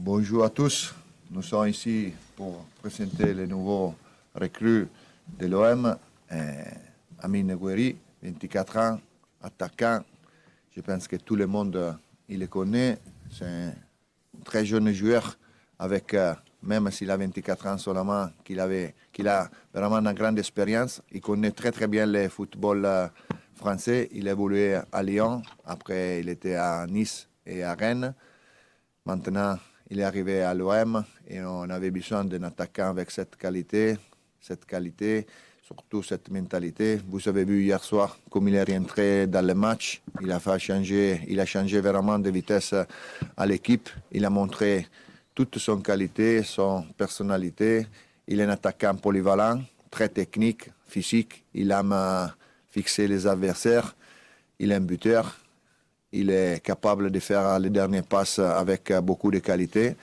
Bonjour à tous. Nous sommes ici pour présenter les nouveaux recrues de l'OM. Amine Gouiri, 24 ans, attaquant. Je pense que tout le monde il le connaît. C'est un très jeune joueur avec, même s'il a 24 ans seulement, qu'il a vraiment une grande expérience. Il connaît très très bien le football français. Il a évolué à Lyon. Après, il était à Nice et à Rennes. Maintenant, il est arrivé à l'OM et on avait besoin d'un attaquant avec cette qualité, surtout cette mentalité. Vous avez vu hier soir comme il est rentré dans le match. Il a changé vraiment de vitesse à l'équipe. Il a montré toute son qualité, son personnalité. Il est un attaquant polyvalent, très technique, physique. Il aime fixer les adversaires. Il est un buteur. Il est capable de faire les derniers passes avec beaucoup de qualité.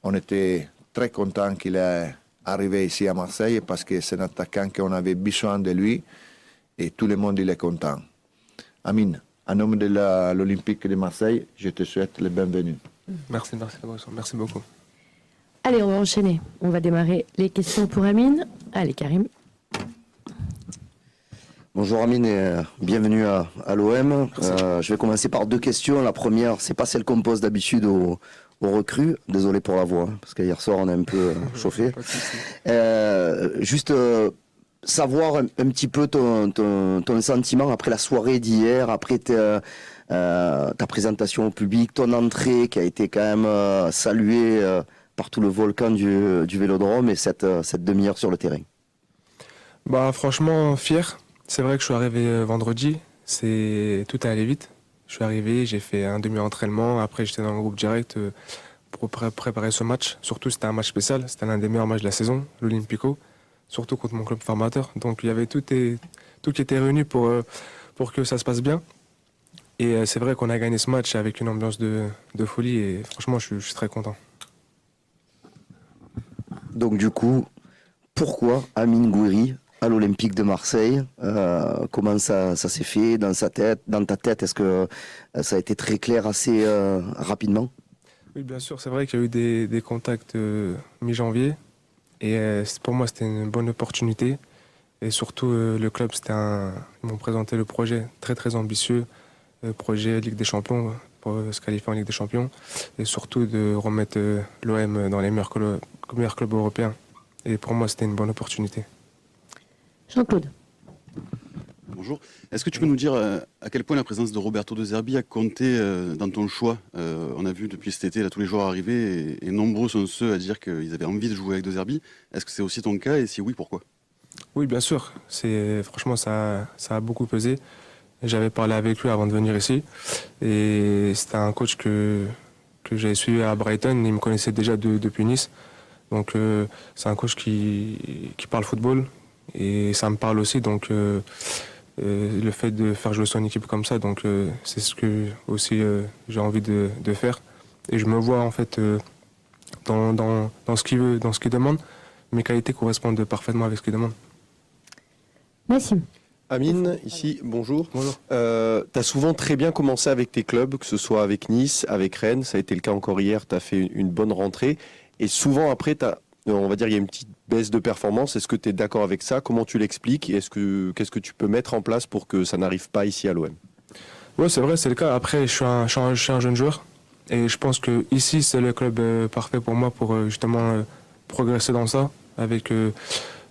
On était très content qu'il est arrivé ici à Marseille parce que c'est un attaquant qu'on avait besoin de lui et tout le monde il est content. Amine, en nom de l'Olympique de Marseille, je te souhaite le bienvenue. Merci beaucoup. Allez, on va enchaîner. On va démarrer les questions pour Amine. Allez, Karim. Bonjour Amine et bienvenue à l'OM. Je vais commencer par deux questions. La première, c'est pas celle qu'on pose d'habitude aux recrues. Désolé pour la voix, parce qu'hier soir on a un peu chauffé. Juste savoir un petit peu ton sentiment après la soirée d'hier, après ta présentation au public, ton entrée qui a été quand même saluée par tout le volcan du Vélodrome et cette demi-heure sur le terrain. Bah franchement, fier. C'est vrai que je suis arrivé vendredi, tout est allé vite. Je suis arrivé, j'ai fait un demi-entraînement, après j'étais dans le groupe direct pour préparer ce match. Surtout c'était un match spécial, c'était l'un des meilleurs matchs de la saison, l'Olympico, surtout contre mon club formateur. Donc il y avait tout qui était réuni pour que ça se passe bien. Et c'est vrai qu'on a gagné ce match avec une ambiance de folie et franchement je suis très content. Donc du coup, pourquoi Amine Gouiri à l'Olympique de Marseille? Comment ça s'est fait dans ta tête? Est-ce que ça a été très clair assez rapidement? Oui, bien sûr, c'est vrai qu'il y a eu des contacts mi-janvier et pour moi c'était une bonne opportunité et surtout le club ils m'ont présenté le projet très très ambitieux, projet Ligue des Champions pour se qualifier en Ligue des Champions et surtout de remettre l'OM dans les meilleurs clubs européens et pour moi c'était une bonne opportunité. Jean-Claude. Bonjour. Est-ce que tu peux nous dire à quel point la présence de Roberto De Zerbi a compté dans ton choix? On a vu depuis cet été là, tous les joueurs arriver et nombreux sont ceux à dire qu'ils avaient envie de jouer avec De Zerbi. Est-ce que c'est aussi ton cas et si oui, pourquoi? Oui, bien sûr. Franchement, ça a beaucoup pesé. J'avais parlé avec lui avant de venir ici et c'était un coach que j'avais suivi à Brighton. Il me connaissait déjà depuis Nice. Donc c'est un coach qui parle football. Et ça me parle aussi, donc le fait de faire jouer son équipe comme ça, donc c'est ce que aussi j'ai envie de faire. Et je me vois en fait dans ce qu'il veut, dans ce qu'il demande. Mes qualités correspondent parfaitement avec ce qu'il demande. Maxime. Amine, ici, bonjour. Bonjour. Tu as souvent très bien commencé avec tes clubs, que ce soit avec Nice, avec Rennes, ça a été le cas encore hier, tu as fait une bonne rentrée. Et souvent après, on va dire il y a une petite baisse de performance. Est-ce que tu es d'accord avec ça? Comment tu l'expliques? Et qu'est-ce que tu peux mettre en place pour que ça n'arrive pas ici à l'OM? Oui, c'est vrai, c'est le cas. Après, je suis un jeune joueur. Et je pense que ici c'est le club parfait pour moi pour justement progresser dans ça, avec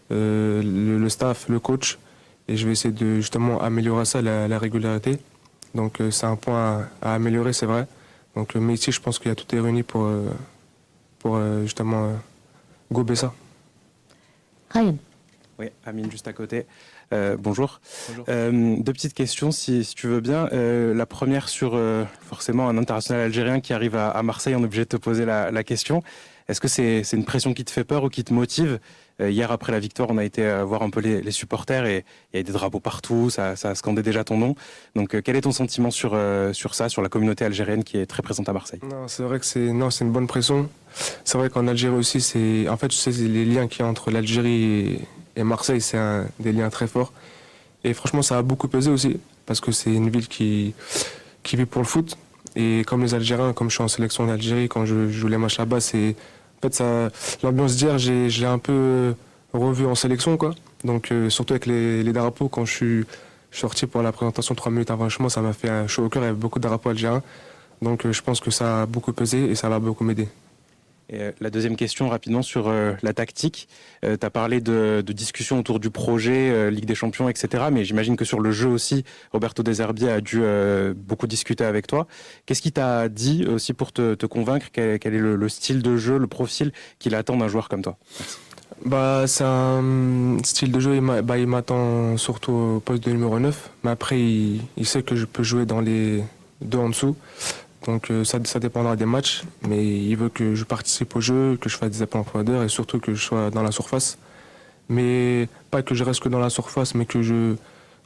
le staff, le coach. Et je vais essayer de justement améliorer ça, la régularité. Donc c'est un point à améliorer, c'est vrai. Donc, mais ici, je pense qu'il y a tout est réuni pour justement gober ça. Ryan. Oui, Amine juste à côté. Bonjour. Bonjour. Deux petites questions si tu veux bien. La première sur forcément un international algérien qui arrive à Marseille, on est obligé de te poser la question. Est-ce que c'est une pression qui te fait peur ou qui te motive? Hier après la victoire, on a été voir un peu les supporters et il y a des drapeaux partout, ça scandait déjà ton nom. Donc quel est ton sentiment sur ça, sur la communauté algérienne qui est très présente à Marseille? Non, c'est vrai que c'est une bonne pression. C'est vrai qu'en Algérie aussi, c'est les liens qu'il y a entre l'Algérie et Marseille, c'est des liens très forts. Et franchement, ça a beaucoup pesé aussi, parce que c'est une ville qui vit pour le foot. Et comme les Algériens, comme je suis en sélection d'Algérie, quand je joue les matchs là-bas, en fait, l'ambiance d'hier, je l'ai un peu revu en sélection, quoi. Donc, surtout avec les drapeaux, quand je suis sorti pour la présentation 3 minutes avant le chemin, ça m'a fait un chaud au cœur. Il y avait beaucoup de drapeaux algériens. Donc, je pense que ça a beaucoup pesé et ça va beaucoup m'aider. Et la deuxième question, rapidement, sur la tactique. Tu as parlé de discussions autour du projet, Ligue des Champions, etc. Mais j'imagine que sur le jeu aussi, Roberto De Zerbi a dû beaucoup discuter avec toi. Qu'est-ce qu'il t'a dit aussi pour te convaincre? Quel est le style de jeu, le profil qu'il attend d'un joueur comme toi? Bah, c'est un style de jeu, il m'attend surtout au poste de numéro 9. Mais après, il sait que je peux jouer dans les deux en dessous. Donc ça dépendra des matchs, mais il veut que je participe au jeu, que je fasse des appels en profondeur et surtout que je sois dans la surface. Mais pas que je reste que dans la surface, mais que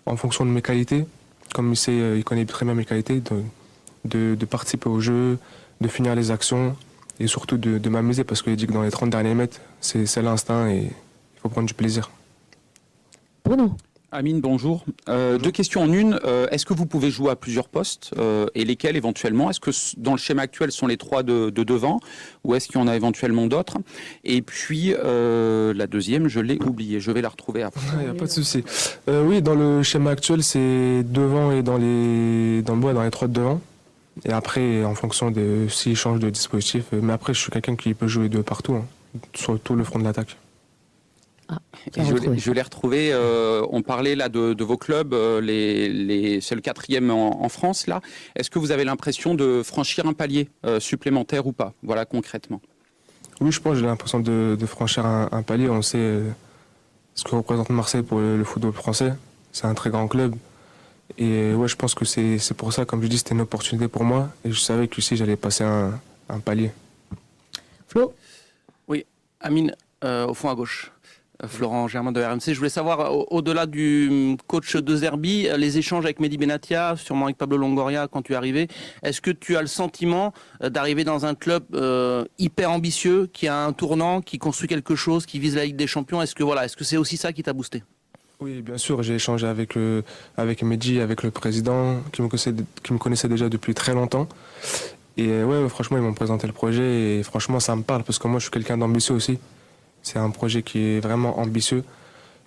en fonction de mes qualités, comme il connaît très bien mes qualités, de participer au jeu, de finir les actions et surtout de m'amuser parce qu'il dit que dans les 30 derniers mètres, c'est l'instinct et il faut prendre du plaisir. Bruno. Amine, bonjour. Deux questions en une. Est-ce que vous pouvez jouer à plusieurs postes et lesquels éventuellement? Est-ce que dans le schéma actuel sont les 3 de devant ou est-ce qu'il y en a éventuellement d'autres? Et puis la deuxième, je l'ai oubliée. Je vais la retrouver après. Il n'y a pas de souci. Oui, dans le schéma actuel, c'est devant et dans les 3 de devant. Et après, en fonction de s'il change de dispositif. Mais après, je suis quelqu'un qui peut jouer de partout, hein, sur tout le front de l'attaque. Je l'ai retrouvé. On parlait là de vos clubs. C'est le 4e en France là. Est-ce que vous avez l'impression de franchir un palier supplémentaire ou pas? Voilà concrètement. Oui, je pense que j'ai l'impression de franchir un palier. On sait ce que représente Marseille pour le football français. C'est un très grand club. Et ouais, je pense que c'est pour ça, comme je dis, c'était une opportunité pour moi. Et je savais que si j'allais passer un palier. Flo. Oui, Amine, au fond à gauche. Florent Germain de RMC. Je voulais savoir, au-delà du coach De Zerbi, les échanges avec Mehdi Benatia, sûrement avec Pablo Longoria quand tu es arrivé, est-ce que tu as le sentiment d'arriver dans un club hyper ambitieux, qui a un tournant, qui construit quelque chose, qui vise la Ligue des Champions? Est-ce que c'est aussi ça qui t'a boosté? Oui, bien sûr, j'ai échangé avec Mehdi, avec le président, qui me connaissait déjà depuis très longtemps. Et ouais, franchement, ils m'ont présenté le projet et franchement, ça me parle parce que moi, je suis quelqu'un d'ambitieux aussi. C'est un projet qui est vraiment ambitieux,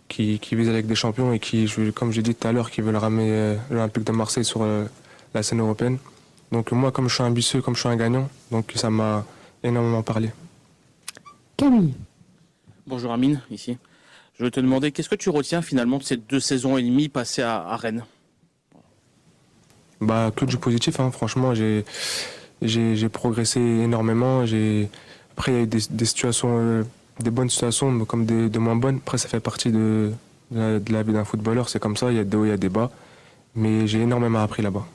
qui vise la Ligue des Champions et qui, comme j'ai dit tout à l'heure, qui veut ramener l'Olympique de Marseille sur la scène européenne. Donc moi, comme je suis ambitieux, comme je suis un gagnant, donc ça m'a énormément parlé. Camille. Bonjour Amine, ici. Je vais te demander, qu'est-ce que tu retiens finalement de ces 2 saisons et demie passées à Rennes? Bah, que du positif, hein. Franchement, j'ai progressé énormément. Après, il y a eu des situations... des bonnes situations comme des moins bonnes. Après, ça fait partie de la vie d'un footballeur, c'est comme ça, il y a des hauts, il y a des bas. Mais j'ai énormément appris là-bas.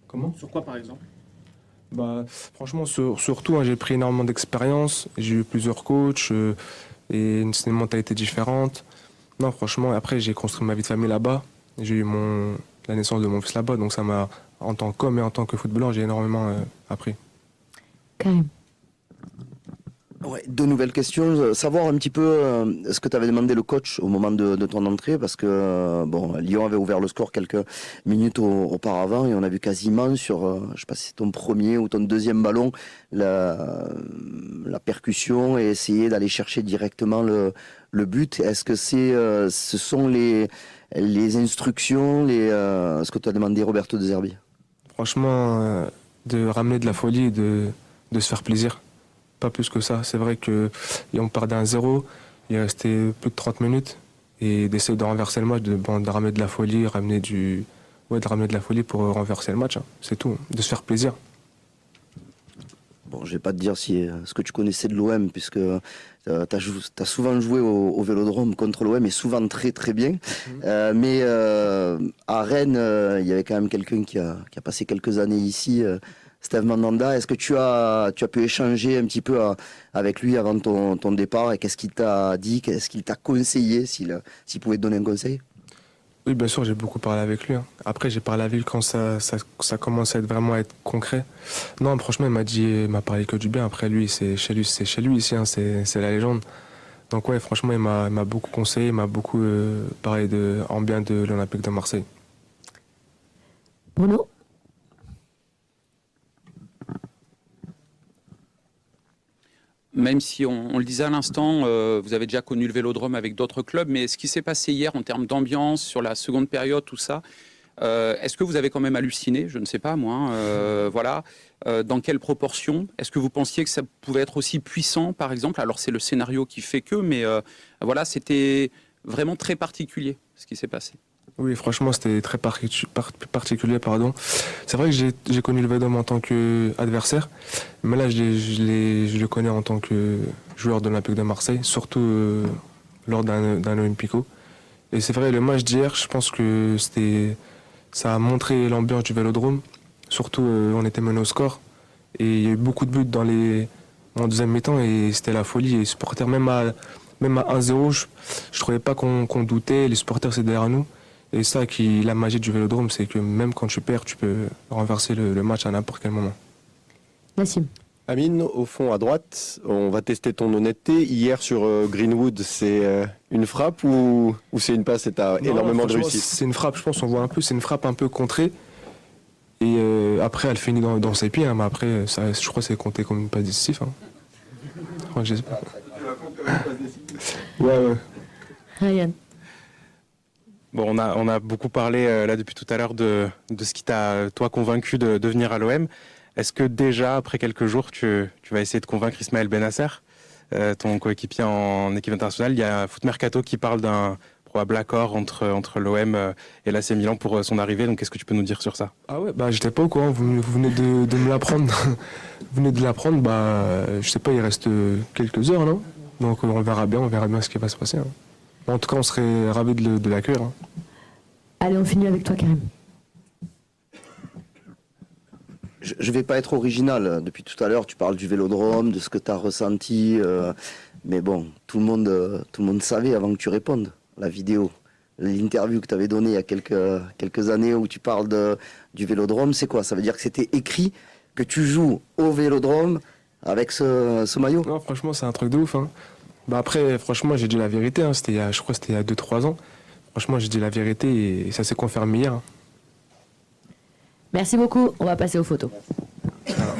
Comment? Sur quoi par exemple? Bah, franchement, surtout, hein, j'ai pris énormément d'expérience, j'ai eu plusieurs coachs et c'est une mentalité différente. Non, franchement, après, j'ai construit ma vie de famille là-bas. J'ai eu la naissance de mon fils là-bas, donc ça m'a, en tant qu'homme et en tant que footballeur, j'ai énormément appris. Karim. Ouais, 2 nouvelles questions. Savoir un petit peu ce que t'avait demandé le coach au moment de ton entrée, parce que Lyon avait ouvert le score quelques minutes auparavant et on a vu quasiment sur, je sais pas si c'est ton premier ou ton deuxième ballon, la percussion et essayer d'aller chercher directement le but. Est-ce que ce sont les instructions, ce que tu as demandé Roberto De Zerbi? Franchement, de ramener de la folie et de se faire plaisir. Pas plus que ça. C'est vrai qu'on part d'un 0, il restait plus de 30 minutes et d'essayer de renverser le match, de ramener de la folie, de ramener de la folie pour renverser le match. Hein. C'est tout, de se faire plaisir. Bon, je vais pas te dire ce que tu connaissais de l'OM, puisque t'as souvent joué au Vélodrome contre l'OM et souvent très très bien. Mais à Rennes, il y avait quand même quelqu'un qui a passé quelques années ici, Steve Mandanda. Est-ce que tu as pu échanger un petit peu avec lui avant ton départ et qu'est-ce qu'il t'a dit, qu'est-ce qu'il t'a conseillé, s'il pouvait te donner un conseil? Oui, bien sûr, j'ai beaucoup parlé avec lui. Hein. Après, j'ai parlé avec lui quand ça commence à être concret. Non, franchement, il m'a parlé que du bien. Après, lui, c'est chez lui ici, hein, c'est la légende. Donc ouais, franchement, il m'a beaucoup conseillé, il m'a beaucoup parlé en bien de l'Olympique de Marseille. Bruno? même si on le disait à l'instant, vous avez déjà connu le Vélodrome avec d'autres clubs, mais ce qui s'est passé hier en termes d'ambiance, sur la seconde période, tout ça, est-ce que vous avez quand même halluciné? Je ne sais pas, moi. Voilà. Dans quelle proportion? Est-ce que vous pensiez que ça pouvait être aussi puissant, par exemple? Alors, c'est le scénario qui fait que, mais voilà, c'était vraiment très particulier, ce qui s'est passé. Oui, franchement, c'était très particulier, pardon. C'est vrai que j'ai connu le Vélodrome en tant qu'adversaire, mais là, je le connais en tant que joueur de l'Olympique de Marseille, surtout lors d'un Olympico. Et c'est vrai, le match d'hier, je pense que ça a montré l'ambiance du Vélodrome. Surtout, on était mené au score. Et il y a eu beaucoup de buts en deuxième mi-temps, et c'était la folie. Et les supporters, même à 1-0, je trouvais pas qu'on doutait. Les supporters, c'est derrière nous. Et ça, la magie du Vélodrome, c'est que même quand tu perds, tu peux renverser le match à n'importe quel moment. Nassim. Amine, au fond à droite, on va tester ton honnêteté. Hier sur Greenwood, c'est une frappe ou c'est une passe et tu as énormément de réussite? C'est une frappe, je pense, on voit un peu, c'est une frappe un peu contrée. Et après, elle finit dans ses pieds, hein, mais après, ça, je crois que c'est compté comme une passe décisive. Hein. Je sais pas. Ouais. Ryan. Bon, on a beaucoup parlé là depuis tout à l'heure de ce qui t'a, toi, convaincu de venir à l'OM. Est-ce que déjà, après quelques jours, tu vas essayer de convaincre Ismaël Benasser, ton coéquipier en équipe internationale? Il y a Foot Mercato qui parle d'un probable accord entre l'OM et l'AC Milan pour son arrivée. Donc, qu'est-ce que tu peux nous dire sur ça? Ah ouais, j'étais pas au courant. Vous venez de me l'apprendre. Vous venez de l'apprendre. Je sais pas, il reste quelques heures, non? Donc, on verra bien ce qui va se passer. Hein. En tout cas, on serait ravis de l'accueillir. Hein. Allez, on finit avec toi, Karim. Je vais pas être original. Depuis tout à l'heure, tu parles du Vélodrome, de ce que tu as ressenti. Mais bon, tout le monde savait avant que tu répondes. La vidéo, l'interview que tu avais donnée il y a quelques années où tu parles du Vélodrome, c'est quoi? Ça veut dire que c'était écrit que tu joues au Vélodrome avec ce maillot? Non, franchement, c'est un truc de ouf. Hein. Après, franchement, j'ai dit la vérité. Hein. Je crois que c'était il y a 2-3 ans. Franchement, j'ai dit la vérité et ça s'est confirmé hier. Hein. Merci beaucoup. On va passer aux photos. Alors.